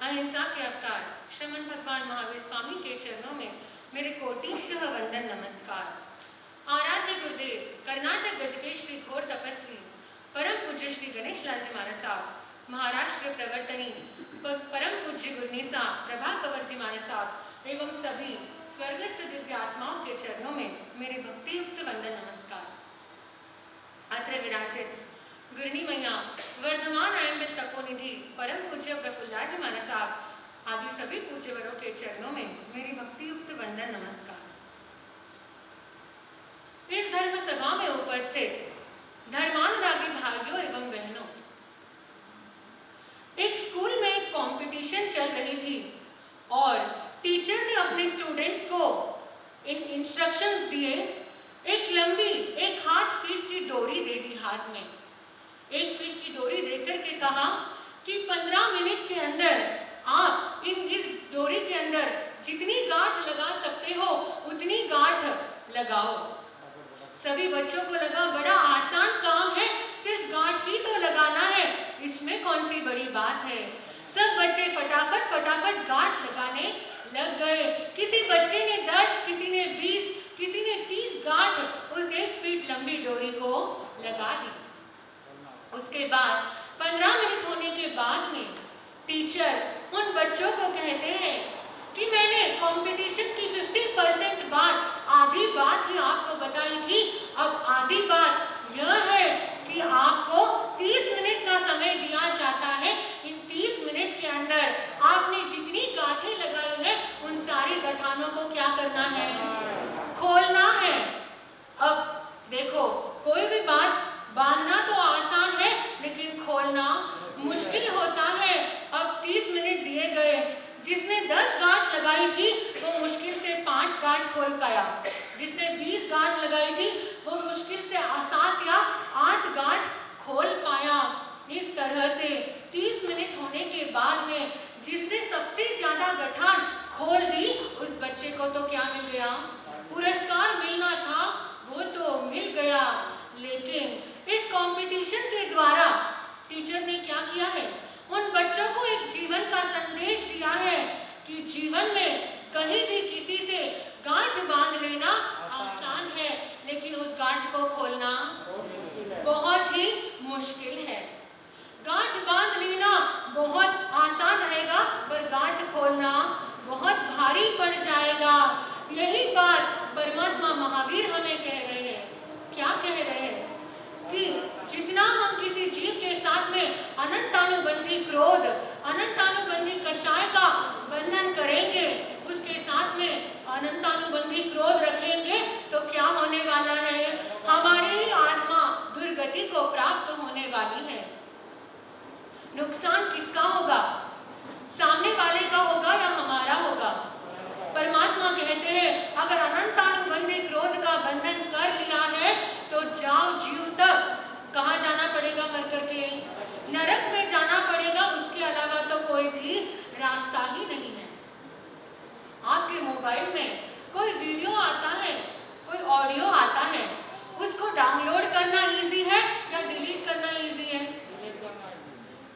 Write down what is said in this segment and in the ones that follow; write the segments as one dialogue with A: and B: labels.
A: अहिंसा के अवतार श्रीमन भगवान महावीर स्वामी के चरणों में मेरे कोटिशः वंदन नमस्कार। आराध्य गुरुदेव कर्नाटक गज के श्री घोर तपस्वी परम पूज्य श्री गणेश लाल जी महाराज साहब, महाराष्ट्र प्रवर्तनी परम पूज्य गुरनीसा प्रभा कंवर जी महाराज साहब एवं सभी स्वर्गस्थ दिव्य आत्माओं के चरणों में मेरे भक्तियुक्त वंदन नमस्कार। अत्र विराजित गुरनी मैया वर्धमान आयम्बिल तपोनिधि परम पूज्य प्रफुल्ला जी महाराज साहब आदि सभी पूज्यवरों के चरणों में मेरी भक्तियुक्त वंदन नमस्कार। इस धर्म सभा में उपस्थित धर्मानुरागी भाइयों एवं बहनों, एक स्कूल में एक कंपटीशन चल रही थी और टीचर ने अपने स्टूडेंट्स को इंस्ट्रक्शंस दिए। एक लंबी 1.5 फीट की डोरी दे दी हाथ में, 1 फीट की डोरी देकर के कहा कि 15 मिनट के अंदर आप इस डोरी के अंदर जितनी गांठ लगा सकते हो उतनी गांठ लगाओ। सभी बच्चों को लगा बड़ा आसान काम है, सिर्फ गांठ ही तो लगाना है, इसमें कौन सी बड़ी बात है। सब बच्चे फटाफट गांठ लगाने लग गए। किसी बच्चे ने 10, किसी ने 20, किसी ने 30 गांठ उस 1 फीट लंबी डोरी को लगा दी। उसके बाद 15 मिनट होने के बाद में टीचर उन बच्चों को कहते हैं कि मैंने कंपटीशन की 50% बात आधी बात ही आपको बताई थी, अब आधी बात यह है कि आपको 30 मिनट का समय दिया जाता है। इन 30 मिनट के अंदर आपने जितनी गांठें लगाई है उन सारी गठानों को क्या करना है, खोलना है। अब देखो, कोई भी बात बांधना तो आसान है लेकिन खोलना मुश्किल होता है। अब 30 मिनट दिए गए, जिसने 10 गांठ लगाई थी वो मुश्किल से 5 गांठ खोल पाया, जिसने 20 गांठ लगाई थी वो मुश्किल से 7 या 8 गांठ खोल पाया। इस तरह से 30 मिनट होने के बाद में जिसने सबसे ज्यादा गठान खोल दी उस बच्चे को तो क्या मिल गया, पुरस्कार मिलना था वो तो मिल गया। लेकिन इस कंपटीशन के द्वारा टीचर ने क्या किया है, उन बच्चों को एक जीवन का संदेश दिया है कि जीवन में कहीं भी किसी से गांठ बांध लेना आसान है लेकिन उस गांठ को खोलना बहुत ही मुश्किल है। गांठ बांध लेना बहुत आसान रहेगा पर गांठ खोलना बहुत भारी पड़ जाएगा। यही बात परमात्मा महावीर हमें कह रहे हैं। क्या कह रहे हैं कि जितना हम किसी जीव के साथ में अनंतानुबंधी क्रोध, अनंतानुबंधी कषाय का बंधन करेंगे, उसके साथ में अनंतानुबंधी क्रोध रखेंगे तो क्या होने वाला है, हमारी ही आत्मा दुर्गति को प्राप्त होने वाली है। नुकसान किसका करके नरक में जाना पड़ेगा, उसके अलावा तो कोई भी रास्ता ही नहीं है। आपके मोबाइल में कोई वीडियो आता है, कोई ऑडियो आता है, उसको डाउनलोड करना इजी है या डिलीट करना इजी है?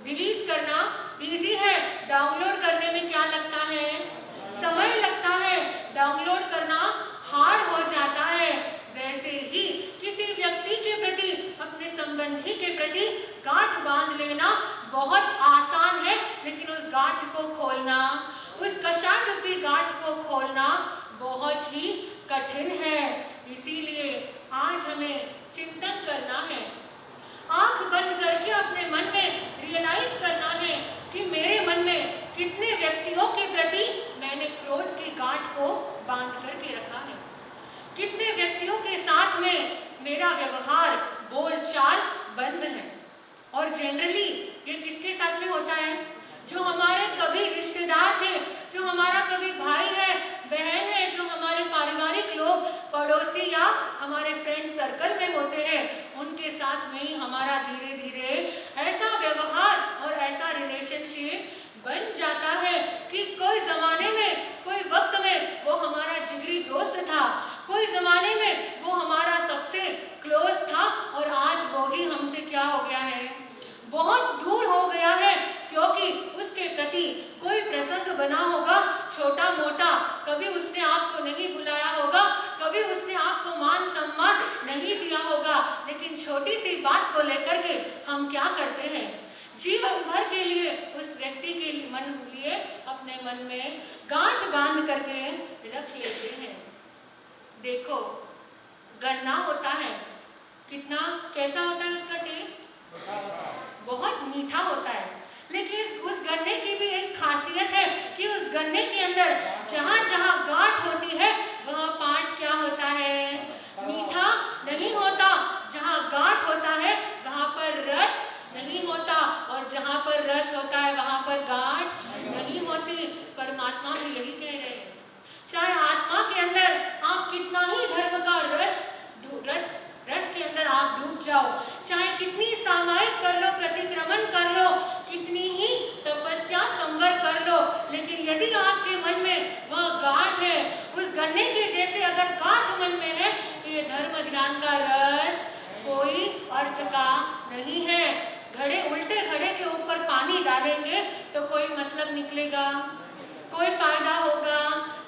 A: डिलीट करना इजी है। डाउनलोड करने में क्या लगता है? समय लगता है। डाउनलोड करना हार्ड हो जाता है। वैसे ही किसी व्यक्ति के प्रति, अपने संबंधी के प्रति गांठ बांध लेना बहुत आसान है, लेकिन उस गांठ को खोलना, उस कषाय रूपी गांठ को खोलना बहुत ही कठिन है। इसीलिए आज हमें चिंतन करना है, आंख बंद करके अपने मन में रियलाइज करना है कि मेरे मन में कितने व्यक्तियों के प्रति मैंने क्रोध की गांठ को बांध करके रखा है, कितने व्यक्तियों के साथ में मेरा व्यवहार बोलचाल बंद है। और जनरली ये किसके साथ में होता है? जो हमारे कभी रिश्तेदार थे, जो हमारा कभी भाई है, बहन है, जो हमारे पारिवारिक लोग, पड़ोसी या हमारे फ्रेंड सर्कल में होते हैं, उनके साथ में ही हमारा धीरे धीरे ऐसा व्यवहार और ऐसा रिलेशनशिप बन जाता है कि कोई जमाने में, कोई वक्त में वो हमारा जिगरी दोस्त था, कोई जमाने में वो हमारा सबसे क्लोज था, और आज वो ही हमसे क्या हो गया है? बहुत दूर हो गया है। क्योंकि उसके प्रति कोई प्रसंग बना होगा छोटा मोटा, कभी उसने आपको नहीं बुलाया होगा, कभी उसने आपको मान सम्मान नहीं दिया होगा, लेकिन छोटी सी बात को लेकर के हम क्या करते हैं? जीवन भर के लिए उस व्यक्ति के लिए अपने मन में गांठ बांध करके रख लेते हैं। देखो, गन्ना होता है, कितना कैसा होता है उसका टेस्ट? बहुत मीठा होता है। लेकिन उस गन्ने की भी एक खासियत है कि उस गन्ने के अंदर जहाँ जहाँ गांठ होती है वह पार्ट क्या होता है? मीठा नहीं होता। जहाँ गांठ होता है वहाँ पर रस नहीं होता, और जहाँ पर रस होता है वहाँ पर गांठ नहीं होती। परमात्मा भी यही कह रहे हैं, चाहे आत्मा के अंदर आप कितना ही धर्म का रस के अंदर आप डूब जाओ, चाहे कितनी सामायिक कर लो, प्रतिक्रमण कर लो, कितनी ही तपस्या संवर कर लो, लेकिन यदि आपके मन में वह गांठ है, उस गन्ने के जैसे अगर गांठ मन में है, तो ये धर्म ध्यान का रस कोई अर्थ का नहीं है। उल्टे घड़े के ऊपर पानी डालेंगे तो कोई मतलब निकलेगा? कोई फायदा होगा?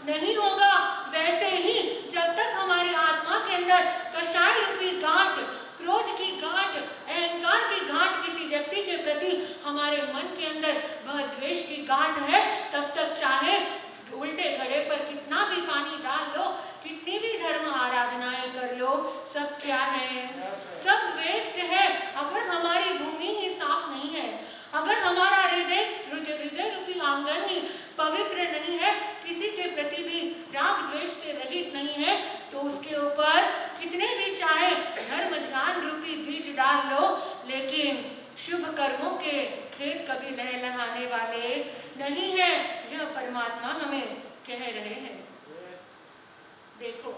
A: नहीं होगा। वैसे ही जब तक हमारी आत्मा के अंदर कषाय रूपी गांठ, क्रोध की गांठ, अहंकार की गांठ किसी व्यक्ति के प्रति हमारे मन के अंदर वह द्वेष की गांठ है, तब तक चाहे उल्टे घड़े पर कितना भी पानी डाल लो, कितनी भी धर्म आराधनाएं कर लो, सब क्या है? सब वेस्ट है। अगर हमारी भूमि ही साफ नहीं है, अगर हमारा हृदय रूपी आंगन ही पवित्र नहीं है, किसी के प्रति भी राग द्वेष से रहित नहीं है, तो उसके ऊपर कितने भी चाहे धर्म ध्यान रूपी बीज डाल लो, लेकिन शुभ कर्मों के खेत कभी लहलहाने वाले नहीं है। यह परमात्मा हमें कह रहे हैं। देखो,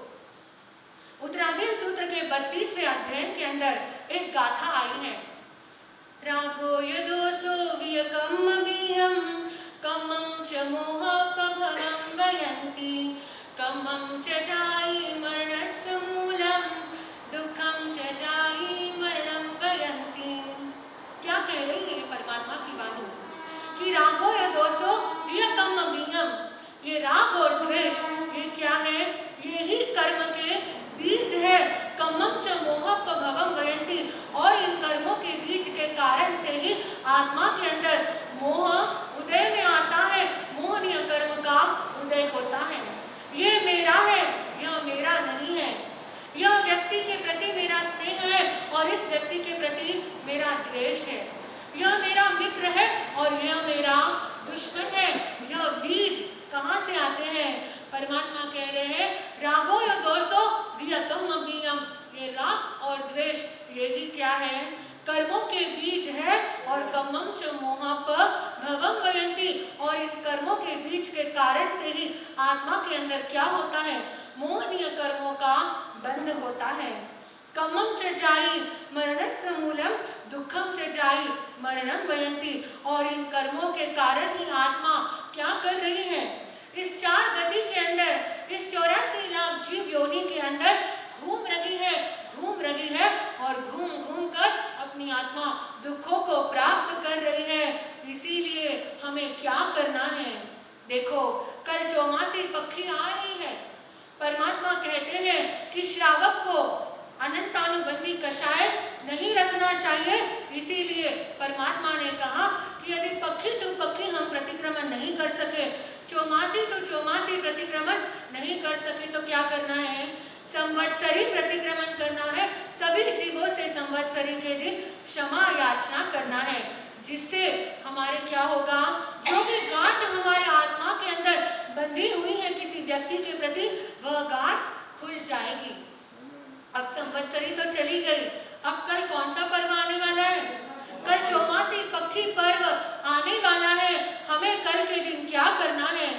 A: उत्तराधीन सूत्र के 32वें अध्ययन के अंदर एक गाथा आई है। रागो यदोसो वियकम्मवीयं कम्मं च मोहपभवं वयन्ति कम्मं च जायि मरणस्य मूलं दुःखं च जायि मरणं वयन्ति। क्या कह रही है परमात्मा की वाणी कि रागो यदोसो वियकम्मवीयं, ये राग और द्वेष ये क्या है? ये ही कर्म के बीज है। कम्मं च मोहपभवं वयन्ति, और इन कर्मों के बीज के कारण से ही आत्मा के अंदर मोह उदय में आता है, मोहनीय कर्म का उदय होता है। ये मेरा है, यह मेरा नहीं है। यह व्यक्ति के प्रति मेरा स्नेह है और इस व्यक्ति के प्रति मेरा द्वेष है। यह मेरा मित्र है और यह मेरा दुश्मन है। यह बीज कहाँ से आते हैं? परमात्मा कह रहे हैं रागो या दोषो वियतम अभियम, ये राग और द्वेष यही क्या है? कर्मों के बीज है। और कम्मं च मोहप भवं वयन्ति, और इन कर्मों के बीज के कारण से ही आत्मा के अंदर क्या होता है? मोहनीय कर्मों का बंध होता है। कम्मं च जायि मरणस्य मूलम दुखम सजाई मरणम वयंती। और इन कर्मों के कारण ही आत्मा क्या कर रही है, इस 4 गति के अंदर, इस 84 लाख जीव योनि के अंदर घूम रही है और घूम घूम कर अपनी आत्मा दुखों को प्राप्त कर रही है। इसीलिए हमें क्या करना है, देखो कल चौमासी पक्षी आ रही है। परमात्मा कहते हैं कि श्रावक को अनंतानुबंधी कषाय नहीं रखना चाहिए। इसीलिए परमात्मा ने कहा कि यदि पक्षी टू पक्षी हम प्रतिक्रमण नहीं कर सके, चौमासी टू चौमासी प्रतिक्रमण नहीं कर सके, तो क्या करना है, संवत्सरी प्रतिक्रमण करना है। सभी जीवों से संवत्सरी के दिन क्षमा याचना करना है, जिससे हमारे क्या होगा, जो भी गांठ हमारे आत्मा के अंदर बंधी हुई है किसी व्यक्ति के प्रति, वह गांठ खुल जाएगी। अब संवत्सरी तो चली गई, अब कल कौन सा पर्व आने वाला है, कल चौमासी पक्षी पर्व आने वाला है। हमें कल के दिन क्या करना है,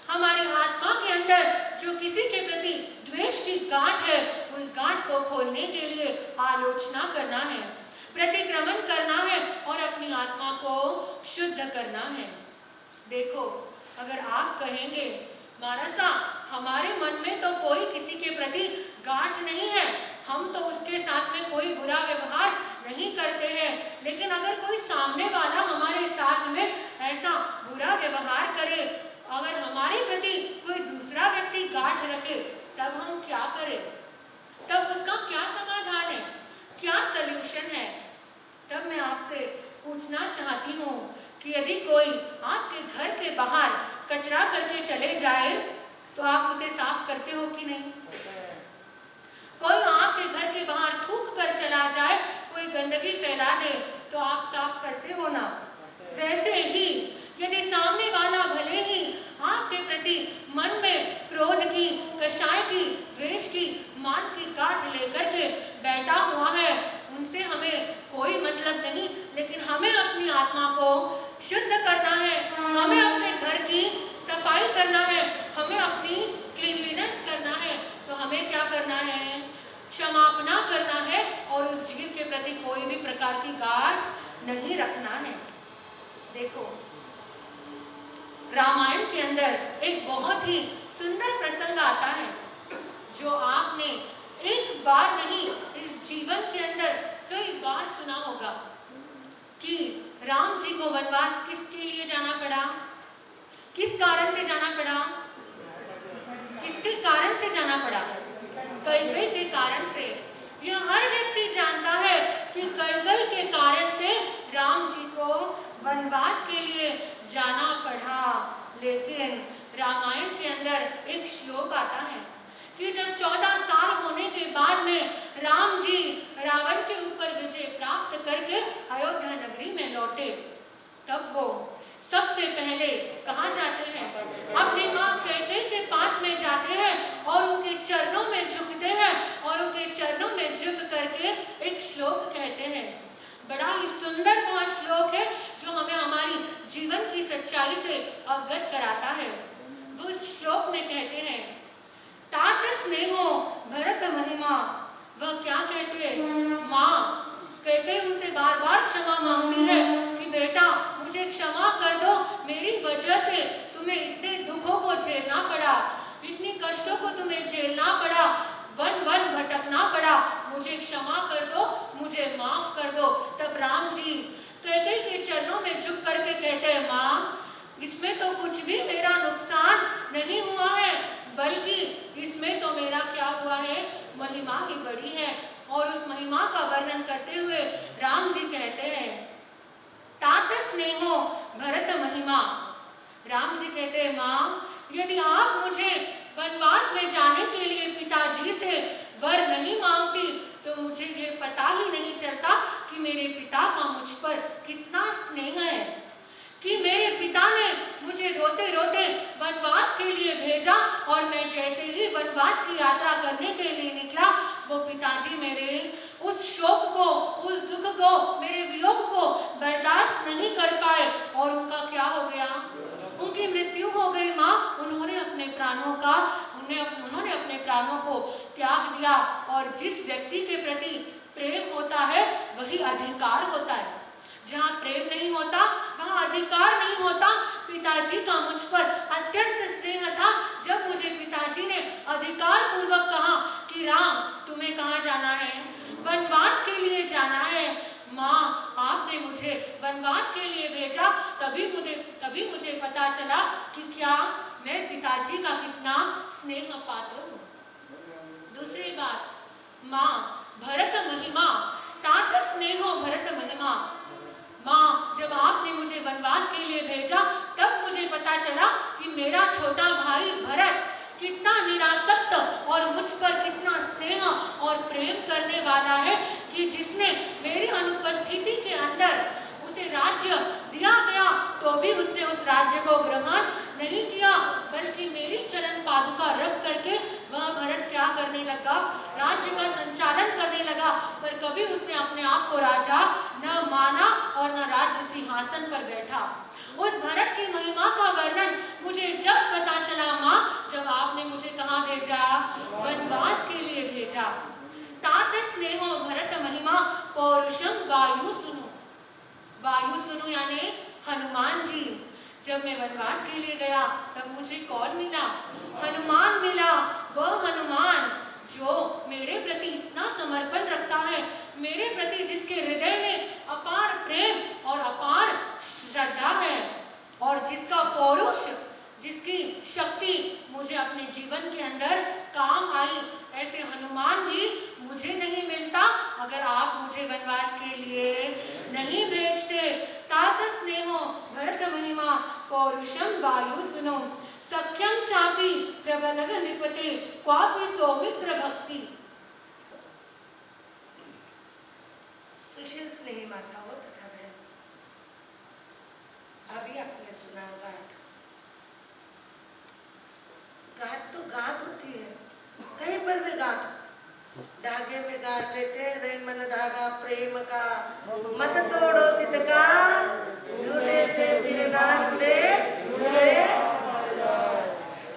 A: हमारी आत्मा के अंदर जो किसी के प्रति द्वेष की गांठ है, उस गांठ को खोलने के लिए आलोचना करना है, प्रतिक्रमण करना है और अपनी आत्मा को शुद्ध करना है। देखो अगर आप कहेंगे महाराज साहब हमारे मन में तो कोई किसी के प्रति गांठ नहीं है, हम तो उसके साथ में कोई बुरा व्यवहार नहीं करते हैं, लेकिन अगर कोई सामने वाला हमारे साथ में ऐसा बुरा व्यवहार करे, अगर हमारे प्रति कोई दूसरा व्यक्ति गांठ रखे, तब हम क्या करें, तब उसका क्या समाधान है, क्या सल्यूशन है। तब मैं आपसे पूछना चाहती हूँ कि यदि कोई आपके घर के बाहर कचरा करके चले जाए तो आप उसे साफ करते हो कि नहीं, कोई आपके घर के बाहर थूक कर चला जाए, कोई गंदगी फैला दे तो आप साफ करते हो ना। वैसे ही यदि सामने वाला भले ही आपके प्रति मन में क्रोध की, कषाय की, द्वेष की, मान की गांठ लेकर के बैठा हुआ है, उनसे हमें कोई मतलब नहीं, लेकिन हमें अपनी आत्मा को शुद्ध करना है, हमें अपने घर की सफाई करना है, हमें अपनी क्लीनलीनेस करना है। तो हमें क्या करना है, क्षमापना करना है और उस जीव के प्रति कोई भी प्रकार की गांठ नहीं रखना है। देखो रामायण के अंदर एक बहुत ही सुंदर प्रसंग आता है, जो आपने एक बार नहीं इस जीवन के अंदर कई बार सुना होगा कि राम जी को वनवास किसके लिए जाना पड़ा, किस कारण से जाना पड़ा, किसके कारण से जाना पड़ा, कैकेयी के कारण से। यह हर व्यक्ति जानता है कि कैकेयी के कारण से राम जी को वनवास के लिए जाना पड़ा। लेकिन रामायण के अंदर एक श्लोक आता है कि जब 14 साल होने के बाद में राम जी रावण के ऊपर विजय प्राप्त करके अयोध्या नगरी में लौटे, तब वो सबसे पहले कहाँ जाते हैं, अपनी माँ कैकेयी के पास में जाते हैं और उनके चरणों में झुकते हैं और उनके चरणों में झुक करके एक श्लोक कहते हैं। बड़ा ही सुंदर वह श्लोक है जो हमें हमारी जीवन की सच्चाई से अवगत कराता है। वो श्लोक में कहते हैं, तात स्नेहो भरत महिमा। वह क्या कहते हैं, माँ कैकेयी उनसे बार बार क्षमा मांगती है कि बेटा मुझे क्षमा कर दो, मेरी वजह से तुम्हें इतने दुखों को झेलना पड़ा, इतनी कष्टों को तुम्हें झेलना पड़ा, वन वन भटकना पड़ा, मुझे क्षमा कर दो, मुझे माफ कर दो। तब राम जी कैकेयी के चरणों में झुक करके कहते हैं, माँ इसमें तो कुछ भी मेरा नुकसान नहीं हुआ है, बल्कि इसमें तो मेरा क्या हुआ है, महिमा ही बड़ी है। और उस महिमा का वर्णन करते हुए राम जी कहते हैं, तात स्नेहो भरत महिमा। राम जी कहते हैं, माँ यदि आप मुझे वनवास में जाने के लिए पिताजी से वर नहीं मांगती तो मुझे ये पता ही नहीं चलता कि मेरे पिता का मुझ पर कितना स्नेह है, कि मेरे पिता ने मुझे रोते रोते वनवास के लिए भेजा और मैं जैसे ही वनवास की यात्रा करने के लिए निकला, वो पिताजी मेरे उस शोक को, उस दुख को, मेरे वियोग को बर्दाश्त नहीं कर पाए और उनका क्या हो गया, उनकी मृत्यु हो गई। माँ उन्होंने अपने प्राणों को त्याग दिया और जिस व्यक्ति के प्रति प्रेम होता है वही अधिकार होता है। जहाँ प्रेम नहीं होता वहाँ अधिकार नहीं होता। पिताजी का मुझ पर अत्यंत स्नेह था। जब मुझे पिताजी ने अधिकार पूर्वक कहा कि राम तुम्हें कहाँ जाना है, वनवास के लिए जाना है, माँ आपने मुझे वनवास के लिए भेजा, तभी मुझे पता चला कि क्या मैं पिताजी का कितना स्नेह पात्र हूँ। दूसरी बात, माँ भरत महिमा तात स्नेहो भरत महिमा। माँ जब आपने मुझे वनवास के लिए भेजा तब मुझे पता चला कि मेरा छोटा भाई भरत कितना निरासक्त और मुझ पर कितना स्नेह और प्रेम करने वाला है कि जिसने मेरी अनुपस्थिति के अंदर उसे राज्य दिया गया तो भी उसने उस राज्य को ग्रहण नहीं किया, बल्कि मेरी चरण पादुका रख करके वह भरत क्या करने लगा, राज्य का संचालन करने लगा। पर कभी उसने अपने आप को राजा न माना और न राज्य सिंहासन पर बैठा। उस भरत की महिमा का वर्णन मुझे जब पता चला माँ, जब आपने मुझे कहाँ भेजा, वनवास के लिए भेजा। तात स्नेहो भरत महिमा पौरुषम वायु सुनु। वायु सुनु यानी हनुमान जी। जब मैं वनवास के लिए गया तब मुझे कौन मिला, हनुमान मिला। वह हनुमान जो मेरे प्रति इतना समर्पण रखता है, मेरे प्रति जिसके हृदय में अपार प्रेम और अपार श्रद्धा है और जिसका पौरुष, जिसकी शक्ति मुझे अपने जीवन के अंदर काम आई। ऐसे हनुमान भी मुझे नहीं मिलता अगर आप मुझे वनवास के लिए नहीं भेजते। तात स्नेहो भरत महिमा पौरुषम वायु सुनो सख्यम चापी प्रबलग निपते क्वापि सौमित्र भक्ति।
B: सुशील स्नेही माताओं तथा बहन, अभी आपने सुना गांठ तो गांठ होती है, कहीं पर भी गांठ, धागे में गांठ लेते हैं, रही मन धागा प्रेम का, मत तोड़ो तित का, झूठे से फिर ना जुड़े जुड़े।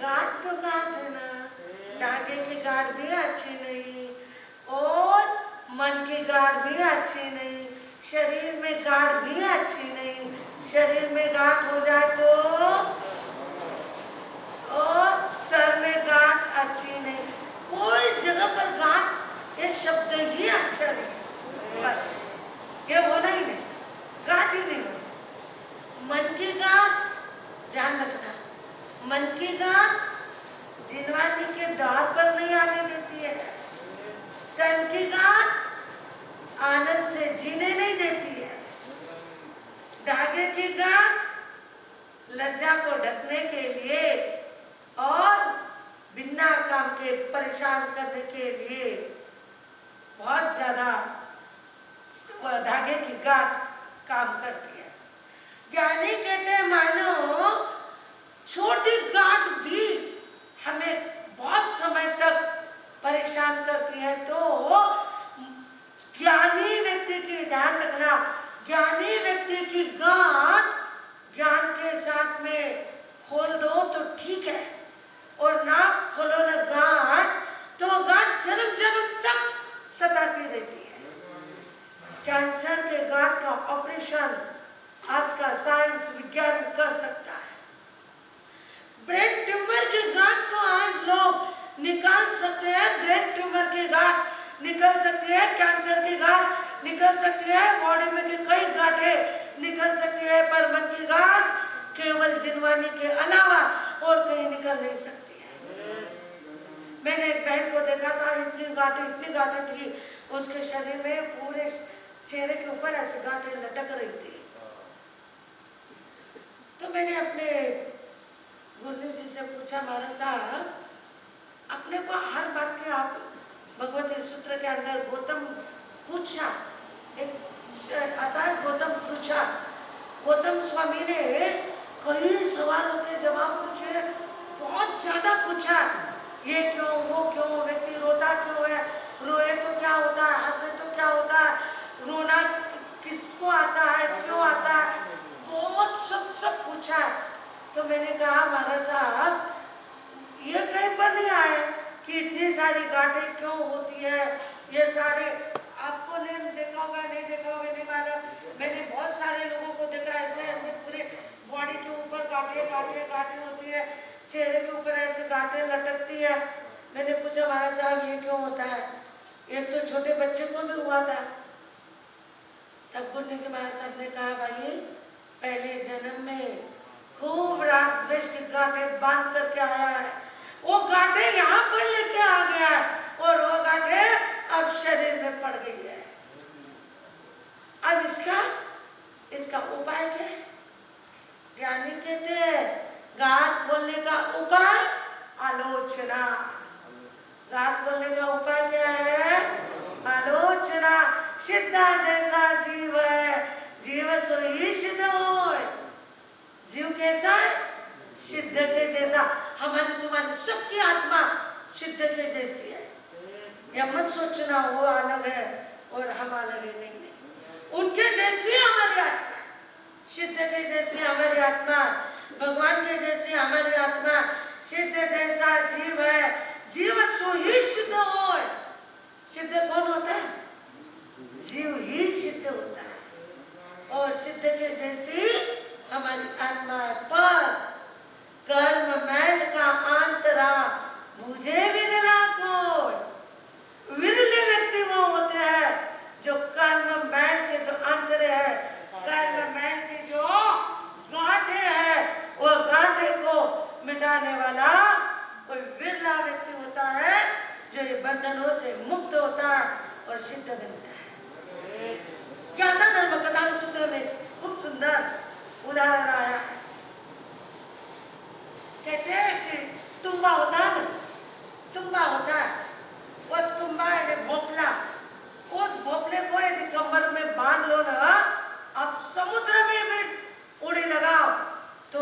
B: गांठ तो गांठ है ना, धागे की गांठ भी अच्छी नहीं और मन की गांठ भी अच्छी नहीं, शरीर में गांठ भी अच्छी नहीं। शरीर में गांठ हो जाए तो और सर में गांठ अच्छी नहीं, कोई जगह पर गांठ ये शब्द ही अच्छा नहीं, बस ये होना ही नहीं, गांठ ही नहीं होना। मन की गांठ ध्यान रखना, मन की गांठ जिनवानी के द्वार पर नहीं आने देती है, तन की गांठ आनंद से जीने नहीं देती है, धागे की गांठ लज्जा को ढकने के लिए और बिना काम के परेशान करने के लिए बहुत ज्यादा धागे की गांठ काम करती है। ज्ञानी कहते हैं मानो छोटी गांठ भी हमें बहुत समय तक परेशान करती है, तो ज्ञानी व्यक्ति की ध्यान रखना, ज्ञानी व्यक्ति की गांठ ज्ञान के साथ में खोल दो तो ठीक है, और ना खोलो ना गांठ तो गांठ जन्म जन्म तक सताती रहती है। कैंसर के गांठ का ऑपरेशन आज का साइंस विज्ञान कर सकता है। ब्रेन ट्यूमर के गांठ को आज लोग निकाल सकते हैं, ब्रेन ट्यूमर की गांठ निकल सकती है, कैंसर की गांठ निकल सकती है, बॉडी में की कई गांठें निकल सकती है, पर मन की गांठ केवल जिनवानी के अलावा और कहीं निकल नहीं सकती है। मैंने एक बहन को देखा था, इतनी गांठें थी उसके शरीर में, पूरे चेहरे के ऊपर ऐसी गांठें लटक रही थी। तो मैंने अपने गुरु जी से पूछा, महाराज साहब अपने को हर बात के आप भगवती सूत्र के अंदर गौतम पूछा, एक आता है गौतम पूछा, गौतम स्वामी ने कई सवालों के जवाब पूछे, बहुत ज्यादा पूछा, ये क्यों वो क्यों, व्यक्ति रोता क्यों है, रोए तो क्या होता है, हंसे तो क्या होता है, रोना किसको आता है, क्यों आता है, बहुत सब पूछा। तो मैंने कहा महाराज साहब ये कहीं पर नहीं आए कि इतनी सारी गांठें क्यों होती है, ये सारे आपको ने देखा होगा, नहीं देखा होगा नहीं मालूम, मैंने बहुत सारे लोगों को देखा ऐसे ऐसे पूरे बॉडी के ऊपर गांठें गांठें गांठें होती है, चेहरे के ऊपर ऐसे गांठें लटकती है। मैंने पूछा महाराज साहब ये क्यों होता है? एक तो छोटे बच्चे को भी हुआ था। तब गुरु जी महाराज साहब ने कहा भाई पहले जन्म में खूब राग द्वेष की गांठें बांध करके आया है, वो गांठें यहाँ पर लेके आ गया है और वो गांठें अब शरीर में पड़ गई है। अब इसका उपाय क्या है? ज्ञानी कहते हैं गांठ खोलने का उपाय आलोचना। गांठ खोलने का उपाय क्या है? आलोचना। सिद्धा जैसा जीव है, जीव सो ही सिद्ध होय। जीव कैसा है? सिद्ध के जैसा। हमारी तुम्हारी सबकी आत्मा सिद्ध के जैसी है। या मत सोचना वो अलग है और हम अलग है, नहीं नहीं, उनके जैसी हमारी आत्मा, सिद्ध के जैसी हमारी आत्मा, भगवान के जैसी हमारी आत्मा। सिद्ध जैसा जीव है, जीव सो ही सिद्ध होय। सिद्ध कौन होता है? जीव ही सिद्ध होता है और सिद्ध के जैसी हमारी आत्मा है। पर कर्म मैल का आंतरा मुझे विरला कोई। विरले व्यक्ति वो होते हैं जो कर्म मैल के जो अंतरे है, कर्म मैल की जो गांठे है, वो गांठे को मिटाने वाला कोई विरला व्यक्ति होता है जो ये बंधनों से मुक्त होता है और सिद्ध बनता है। ज्ञाता धर्म कथा सूत्र में खूब सुंदर उदाहरण आया है। कहते हैं कि तुम्बा होता है ना, तुम्बा होता है, वो तुम्बा है भोपला, उस भोपले को यदि कमर में बांध लो ना, अब समुद्र में भी उड़ी लगाओ तो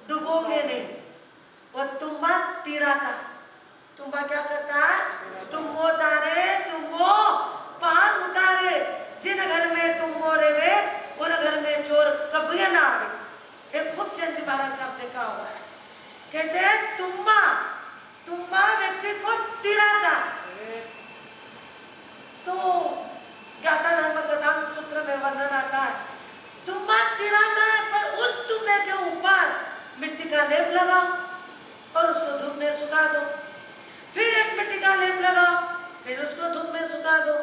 B: डूबोगे नहीं। वो तुम्बा तिराता। तुम्बा क्या करता है? तुमो तारे तुमो पार उतारे। जिन घर में तुमो रेवे उन घर में चोर कभी ना आवे। एक खूब चंद महाराज साहब ने कहा हुआ है। कहते हैं तुम्बा व्यक्ति को तिराता। तो ज्ञाता धर्म कथा सूत्र में वर्णन आता है तुम्बा तिराता है, पर उस तुम्बे के ऊपर मिट्टी का लेप लगाओ और उसको धूप में सुखा दो। फिर एक मिट्टी का लेप लगाओ, फिर उसको धूप में सुखा दो।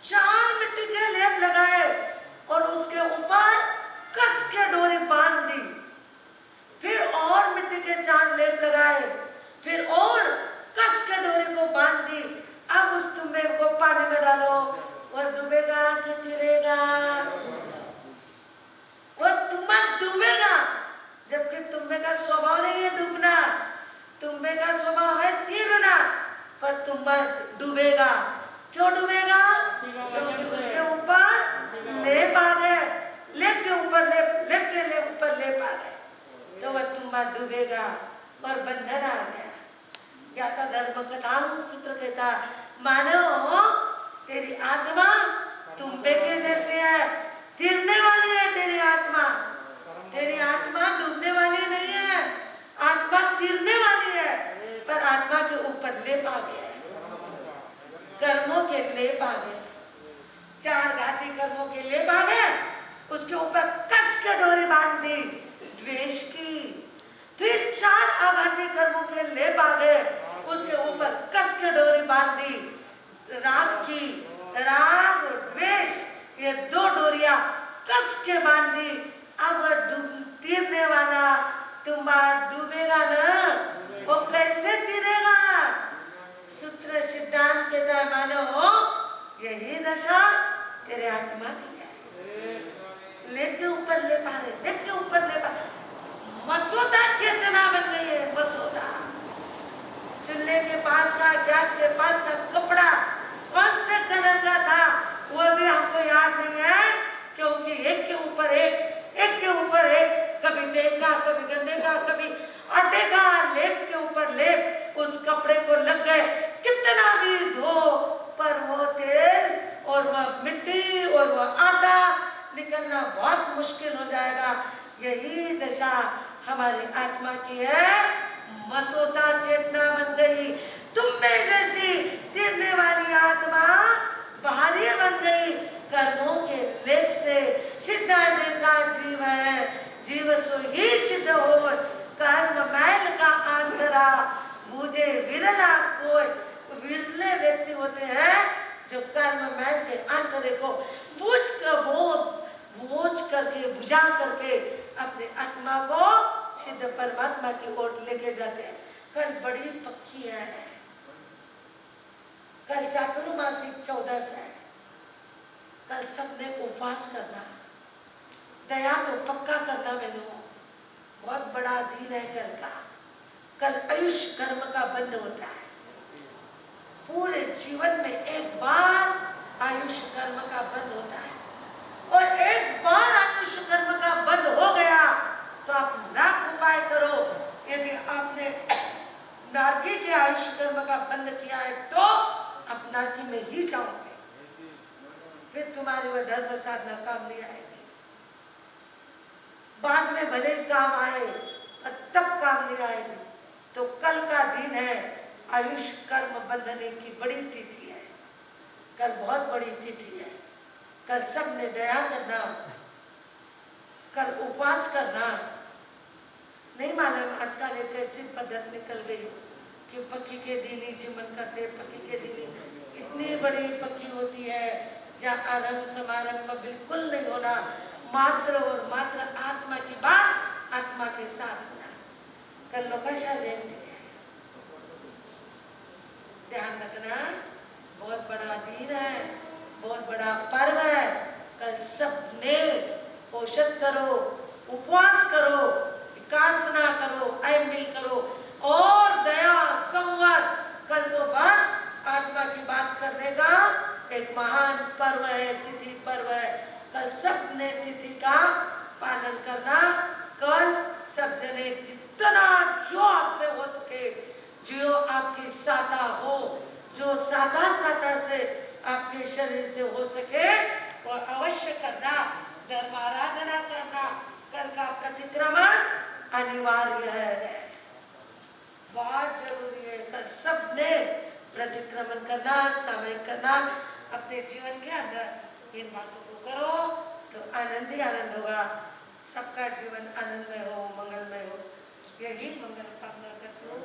B: 4 मिट्टी के लेप लगाए और उसके ऊपर कस के डोरी बांध दी। फिर और मिट्टी के 4 लेप लगाए, फिर और कस के डोरी को बांध दी। अब उस तुम्बे को पानी में डालो, वो डूबेगा कि तिरेगा? वो तुम्बा डूबेगा, जबकि तुम्बे का स्वभाव नहीं है डूबना, तुम्बे का स्वभाव है तीरना। पर तुम्बा डूबेगा। क्यों डूबेगा? क्योंकि उसके ऊपर लेप आ गए, लेप के ऊपर लेप, लेप के ऊपर लेप आ गए, तो वह तुम्बा डूबेगा और बंधन आ गया। ज्ञाता धर्म कथा सूत्र कहता मानो तेरी आत्मा तुम्बे के जैसे है, तिरने वाली है तेरी आत्मा। तेरी आत्मा डूबने वाली नहीं है, आत्मा तिरने वाली है, पर आत्मा के ऊपर लेप आ गया है, कर्मों के लेप आ गए। 4 घाती कर्मों के लेप आ गए, उसके ऊपर कस के डोरी बांध दी द्वेष की। फिर 4 आघाती कर्मों के लेप आ गए, उसके ऊपर कस के डोरी बांध दी राग की। राग और द्वेष ये 2 डोरियां कस के बांध दी। अब तीरने वाला तुम्बा डूबेगा ना, वो कैसे तीरेगा? सूत्र सिद्धांत कहता है मानो यही दशा तेरे आत्मा की है। लेप के ऊपर ले पा रहे, लेप के ऊपर ले पा। मसौदा चेतना बन गई है, मसौदा। चूल्हे के पास का, गैस के पास का कपड़ा कौन से कलर का था वो भी हमको याद नहीं है, क्योंकि एक के ऊपर एक, एक के ऊपर एक, कभी तेल का, कभी गंदे का, कभी आटे का, लेप के ऊपर लेप उस कपड़े को लग गए। कितना भी धो पर वो तेल और वह मिट्टी और वह आटा निकलना बहुत मुश्किल हो जाएगा। यही दशा हमारी आत्मा की है, मसौदा चेतना बन गई। तुम में जैसी तिरने वाली आत्मा बाहरी बन गई कर्मों के लेप से। सिद्धा जैसा जीव है, जीव सो ही सिद्ध हो। कर्म मैल का आंतरा बूझे विरला कोई। विरले व्यक्ति होते हैं जो कर्म मैल के आंतरे को बूझ करके बुझा करके अपने आत्मा को सिद्ध परमात्मा की ओर लेके जाते हैं। कल बड़ी पक्की है, कल चातुर्मासिक 14 है। कल सबने उपवास करना, दया तो पक्का करना बहनों, बहुत बड़ा दिन है कल का। कल आयुष कर्म का बंद होता है। पूरे जीवन में एक बार आयुष कर्म का बंद होता है, और एक बार आयुष कर्म का बंद हो गया तो आप लाख उपाय करो, यदि आपने नारकी के आयुष कर्म का बंद किया है तो आप नारकी में ही जाओगे, फिर तुम्हारी वह धर्म साधना काम नहीं आएगी। बाद में भले काम आए पर तब काम नहीं आएगी। तो कल का दिन है आयुष कर्म बंधने की बड़ी तिथि है। कल बहुत बड़ी तिथि है। कल सब ने दया करना, कल उपवास करना। नहीं मालूम आजकल एक ऐसी पद्धति निकल गई कि पक्की के दिन ही जीवन करते। पक्की के दिन इतनी बड़ी पक्की होती है जहाँ आरंभ समारंभ में बिल्कुल नहीं होना, मात्र और मात्र आत्मा की बात आत्मा के साथ होना। कल लोकाशा जयंती है, ध्यान रखना, बहुत बड़ा दिन है, बहुत बड़ा पर्व है। कल सबने पोषण करो, उपवास करो, विकासना करो, अयमिल करो और दया संवाद। कल तो बस आत्मा की बात करने का एक महान पर्व है, तिथि पर्व है। कल सबने तिथि का पालन करना। कल सब जने जितना जो आपसे हो सके, जो आपकी साधा हो, जो साधा से आपके शरीर से हो सके वो अवश्य करना। धर्म आराधना करना, कल का प्रतिक्रमण अनिवार्य है, बहुत जरूरी है। कल सबने प्रतिक्रमण करना, सामयिक करना अपने जीवन के अंदर। इन बातों को करो तो आनंद ही आनंद होगा। सबका जीवन आनंदमय हो, मंगलमय हो, यही मंगल कामना करती हूँ।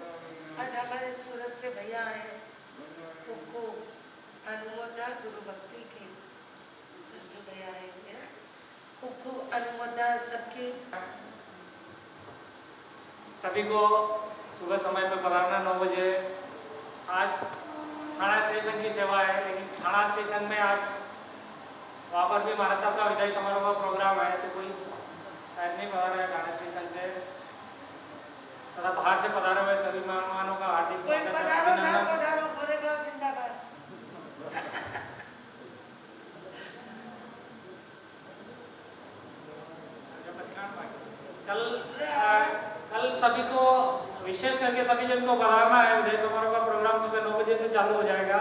B: आज हमारे सूरत से भैया आए, उनको अनुमोदना गुरु भक्ति की जो भैया आए हैं, खूब अनुमोदना सबकी।
C: सभी को सुबह समय पर पधारना 9 बजे। आज थाना स्टेशन की सेवा है, लेकिन थाना स्टेशन में आज वहाँ पर भी महाराज साहब का विदाई समारोह का प्रोग्राम है, तो कोई शायद नहीं पधारा है थाना स्टेशन से तथा बाहर से पधारे हुए सभी मेहमानों का हार्दिक स्वागत है, अभिनंदन। कल सभी को, विशेष करके सभी जन को पधारना है। विदाई समारोह का प्रोग्राम सुबह 9 बजे से चालू हो जाएगा।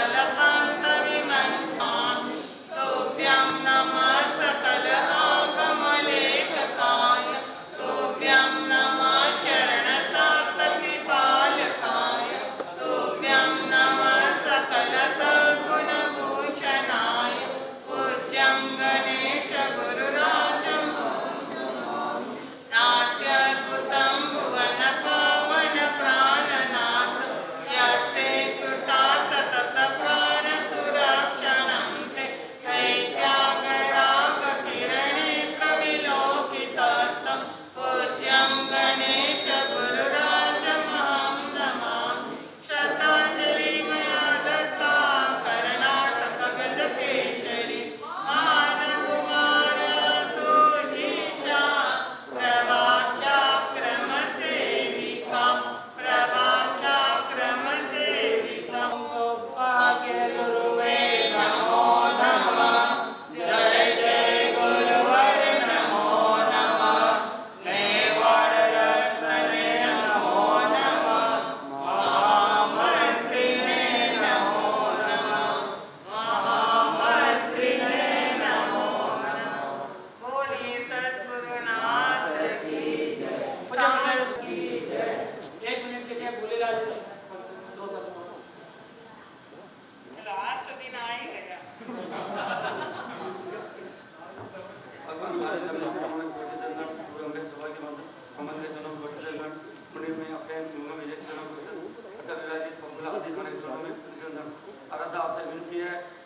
D: कलपं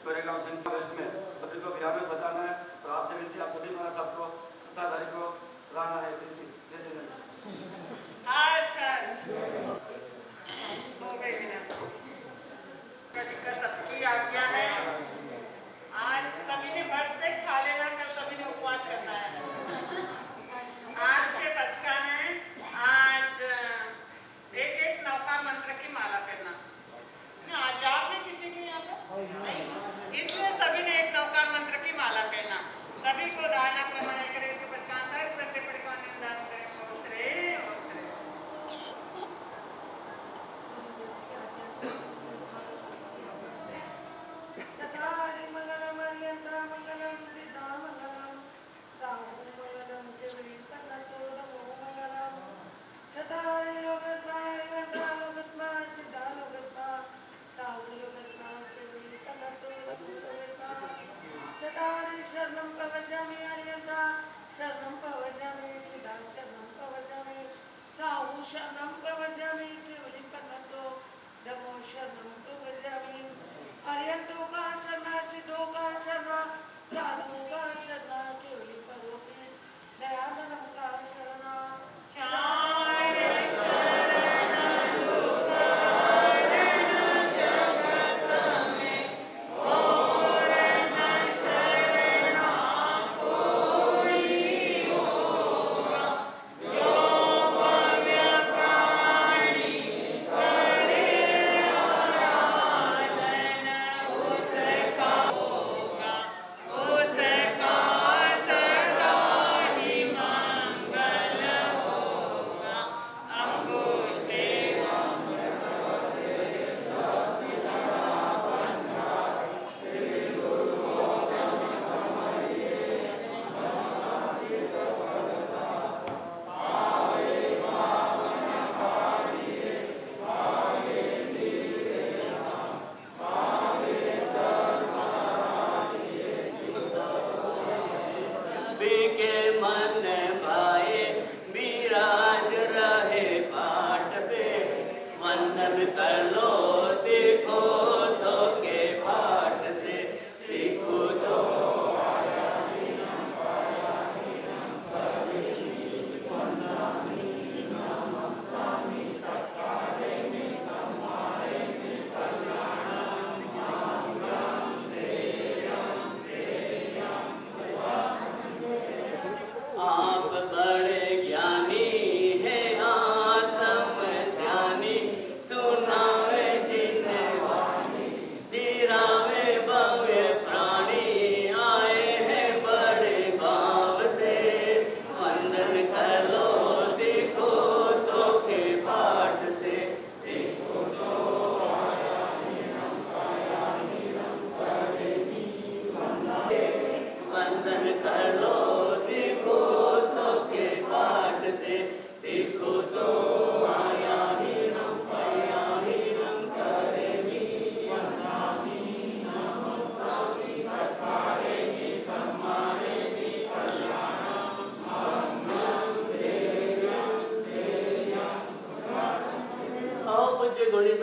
D: गोरेगांव संघ वेस्ट में सभी को बिहार में बताना है और आपसे विनती आप सभी महाराज साहब को सत्ताधारी को लाना है विनती। जय जय।
B: अच्छा हो गई बिना सबकी आज्ञा है। आज सभी ने व्रत से खा लेना, कल सभी ने उपवास करना है। आज के पचकान है, आज एक एक नौकार मंत्र की माला पहनना। आज जाप है किसी के यहाँ पे नहीं, इसलिए सभी ने एक नौकार मंत्र की माला पहना। सभी को दाना प्रमाण करें के पचकान तक बंदे पड़े दान करें। ओसरे ओसरे चतारि मंगलम अर्यंता मंगलम सिद्धा मंगलम साहु मंगलम केवली कन्नतो नमो मंगलम चतारि लोकत्मा अर्यंता लोकत्मा सिद्धा लोकत्मा साहु लोकत्मा केवली कन्नतो नमो लोकत्मा चतारि शरणं प्रवज्जामि अर्यंता शरणं प्रवज्जामि सिद्धा शरणं प्रवज्जामि साहु शरणं प्रवज्जामि केवली कन्नतो नमो शरणं प्रवज्जामि अर्यंतों का शरणा सिद्धों का शरणा साधुओं का शरणा केवली परोपी दयानंदम का शरणा चारण चरण लोकारण जगत में और न शरणा कोई होगा जो भव्य प्राणी करे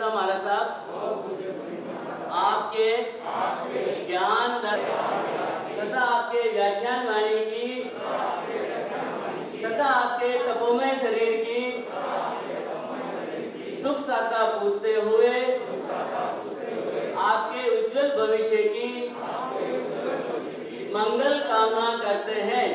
E: महाराज साहब आपके ज्ञान तथा आपके व्याख्यान वाणी की तथा आपके तपोमय शरीर की सुख साता पूछते हुए आपके उज्जवल भविष्य की मंगल कामना करते हैं।